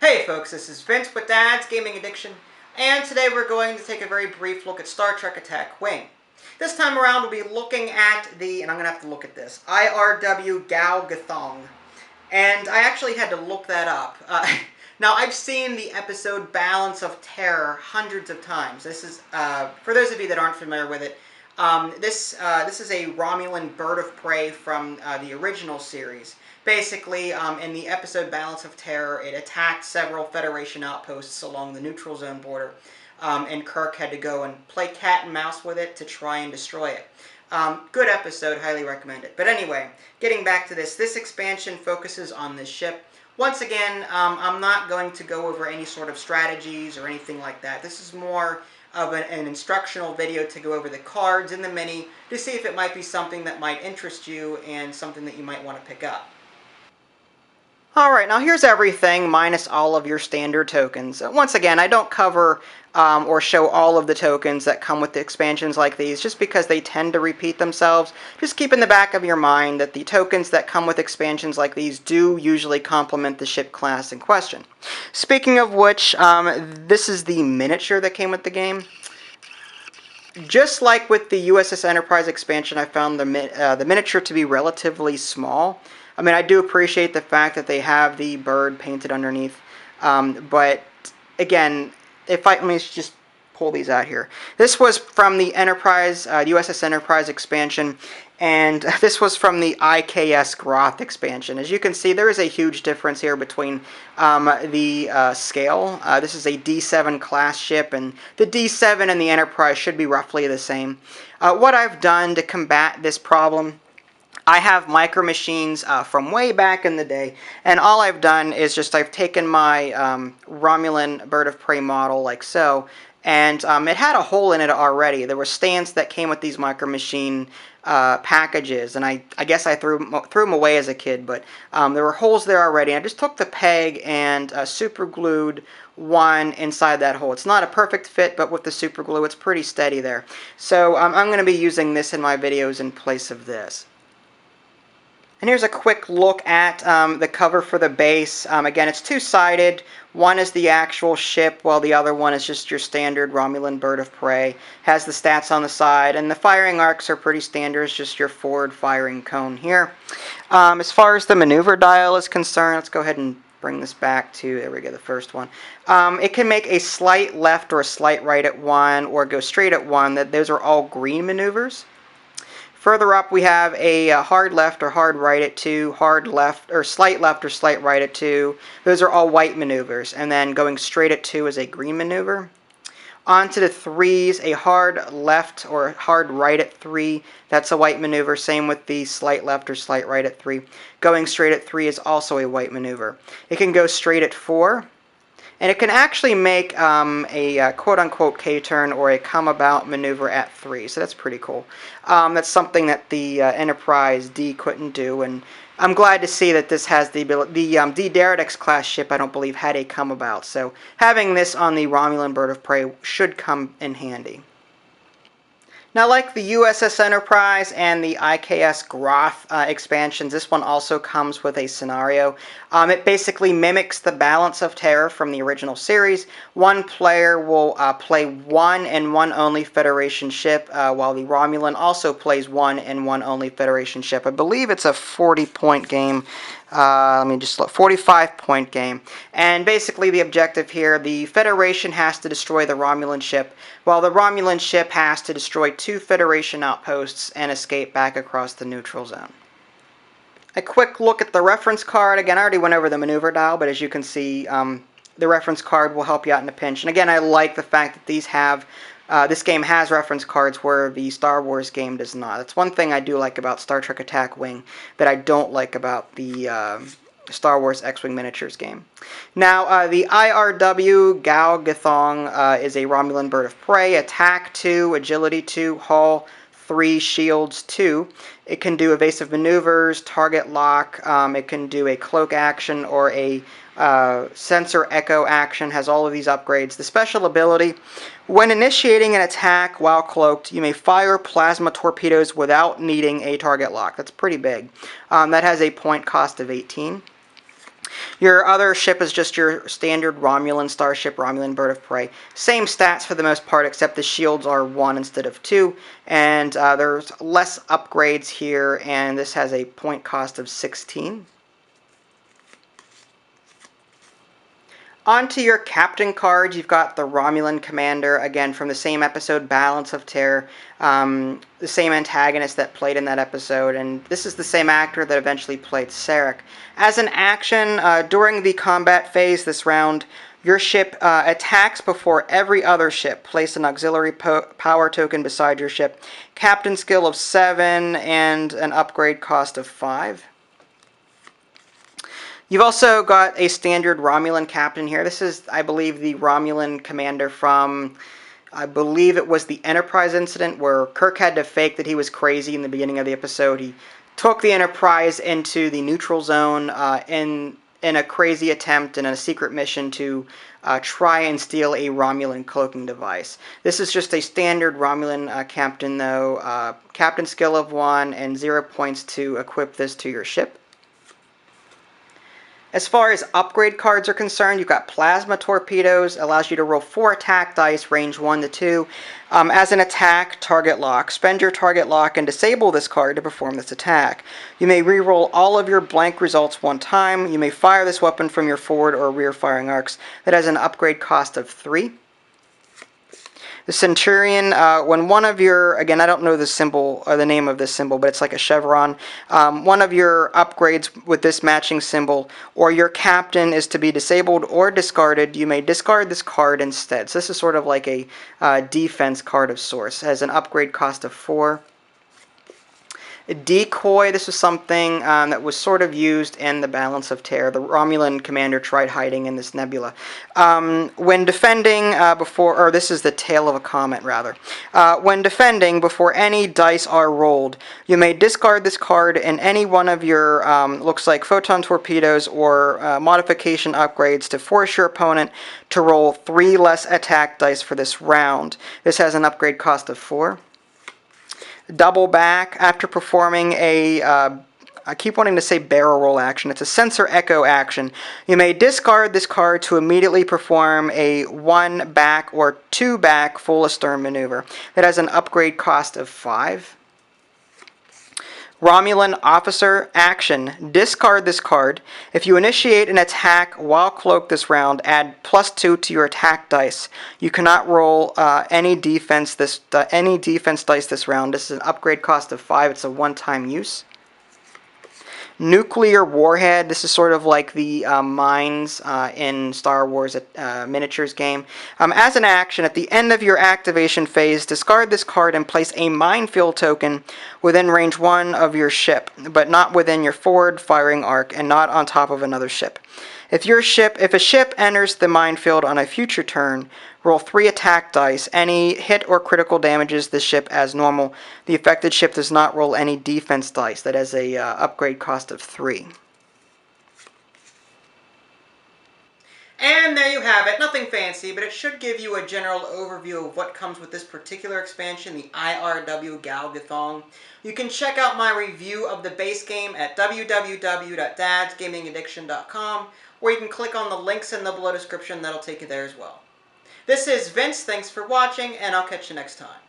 Hey folks, this is Vince with Dad's Gaming Addiction, and today we're going to take a very brief look at Star Trek Attack Wing. This time around we'll be looking at and I'm going to have to look at this, I.R.W. Gath'thong. And I actually had to look that up. Now, I've seen the episode Balance of Terror hundreds of times. This is, for those of you that aren't familiar with it, this is a Romulan bird of prey from the original series. Basically, in the episode Balance of Terror, it attacked several Federation outposts along the neutral zone border, and Kirk had to go and play cat and mouse with it to try and destroy it. Good episode, highly recommend it. But anyway, getting back to this expansion focuses on this ship. Once again, I'm not going to go over any sort of strategies or anything like that. This is more of an instructional video to go over the cards in the mini to see if it might be something that might interest you and something that you might want to pick up. Alright, now here's everything minus all of your standard tokens. Once again, I don't cover or show all of the tokens that come with the expansions like these just because they tend to repeat themselves. Just keep in the back of your mind that the tokens that come with expansions like these do usually complement the ship class in question. Speaking of which, this is the miniature that came with the game. Just like with the USS Enterprise expansion, I found the miniature to be relatively small. I mean, I do appreciate the fact that they have the bird painted underneath, but again, let me just pull these out here. This was from the Enterprise, USS Enterprise expansion, and this was from the I.R.W. expansion. As you can see, there is a huge difference here between the scale. This is a D7 class ship, and the D7 and the Enterprise should be roughly the same. What I've done to combat this problem, I have micro machines from way back in the day, and all I've done is I've taken my Romulan bird of prey model like so, and it had a hole in it already. There were stands that came with these micro machine packages, and I guess I threw them away as a kid, but there were holes there already. I just took the peg and super glued one inside that hole. It's not a perfect fit, but with the super glue it's pretty steady there. So I'm going to be using this in my videos in place of this. And here's a quick look at the cover for the base. Again, it's two-sided. One is the actual ship, while the other one is just your standard Romulan bird of prey. Has the stats on the side, and the firing arcs are pretty standard. It's just your forward firing cone here. As far as the maneuver dial is concerned, let's go ahead and bring this back to, there we go, the first one. It can make a slight left or a slight right at 1, or go straight at 1. Those are all green maneuvers. Further up, we have a hard left or hard right at 2, hard left or slight right at 2. Those are all white maneuvers. And then going straight at 2 is a green maneuver. On to the 3s, a hard left or hard right at 3. That's a white maneuver. Same with the slight left or slight right at 3. Going straight at 3 is also a white maneuver. It can go straight at 4. And it can actually make a quote-unquote K-turn or a come-about maneuver at 3, so that's pretty cool. That's something that the Enterprise D couldn't do, and I'm glad to see that this has the ability. The D-Derrida class ship, I don't believe, had a come-about, so having this on the Romulan bird of prey should come in handy. Now, like the USS Enterprise and the I.R.W. Expansions, this one also comes with a scenario. It basically mimics the Balance of Terror from the original series. One player will play one and one only Federation ship, while the Romulan also plays one and one only Federation ship. I believe it's a 40-point game. Let me just look. 45-point game. And basically the objective here, the Federation has to destroy the Romulan ship, while the Romulan ship has to destroy 2 Federation outposts and escape back across the neutral zone. A quick look at the reference card. Again, I already went over the maneuver dial, but as you can see, the reference card will help you out in a pinch. And again, I like the fact that these have this game has reference cards where the Star Wars game does not. That's one thing I do like about Star Trek Attack Wing that I don't like about the Star Wars X-Wing Miniatures game. Now, the I.R.W. Gath'thong is a Romulan bird of prey. Attack 2, Agility 2, Hull 3, Shields 2. It can do evasive maneuvers, target lock. It can do a cloak action or a sensor echo action. Has all of these upgrades. The special ability: when initiating an attack while cloaked, you may fire plasma torpedoes without needing a target lock. That's pretty big. That has a point cost of 18. Your other ship is just your standard Romulan starship, Romulan bird of prey. Same stats for the most part, except the shields are 1 instead of 2, and there's less upgrades here, and this has a point cost of 16. Onto your captain cards, you've got the Romulan Commander, again from the same episode, Balance of Terror, the same antagonist that played in that episode, and this is the same actor that eventually played Sarek. As an action, during the combat phase this round, your ship attacks before every other ship. Place an auxiliary power token beside your ship. Captain skill of 7 and an upgrade cost of 5. You've also got a standard Romulan captain here. This is, I believe, the Romulan commander from, I believe it was the Enterprise incident where Kirk had to fake that he was crazy in the beginning of the episode. He took the Enterprise into the neutral zone in a crazy attempt and a secret mission to try and steal a Romulan cloaking device. This is just a standard Romulan captain, though. Captain skill of 1 and 0 points to equip this to your ship. As far as upgrade cards are concerned, you've got Plasma Torpedoes, allows you to roll 4 attack dice, range 1 to 2. As an attack, target lock. Spend your target lock and disable this card to perform this attack. You may re-roll all of your blank results 1 time. You may fire this weapon from your forward or rear firing arcs. That has an upgrade cost of 3. The Centurion, when one of your, again, I don't know the symbol or the name of this symbol, but it's like a chevron. One of your upgrades with this matching symbol or your captain is to be disabled or discarded, you may discard this card instead. So this is sort of like a defense card of sorts. It has an upgrade cost of 4. Decoy, this was something that was sort of used in the Balance of Terror. The Romulan commander tried hiding in this nebula. When defending this is the tail of a comet, rather. When defending, before any dice are rolled, you may discard this card in any one of your, looks like photon torpedoes or modification upgrades to force your opponent to roll 3 less attack dice for this round. This has an upgrade cost of 4. Double back after performing a, I keep wanting to say barrel roll action. It's a sensor echo action. You may discard this card to immediately perform a 1 back or 2 back full astern maneuver. That has an upgrade cost of 5. Romulan Officer action. Discard this card. If you initiate an attack while cloaked this round, add +2 to your attack dice. You cannot roll any defense dice this round. This is an upgrade cost of 5. It's a one-time use. Nuclear warhead. This is sort of like the mines in Star Wars miniatures game. As an action, at the end of your activation phase, discard this card and place a Minefield token within range 1 of your ship, but not within your forward firing arc and not on top of another ship. If a ship enters the Minefield on a future turn, roll 3 attack dice. Any hit or critical damages the ship as normal. The affected ship does not roll any defense dice. That has a upgrade cost of 3. And there you have it. Nothing fancy, but it should give you a general overview of what comes with this particular expansion, the I.R.W. Gath'thong. You can check out my review of the base game at www.dadsgamingaddiction.com, or you can click on the links in the below description. That'll take you there as well. This is Vince. Thanks for watching, and I'll catch you next time.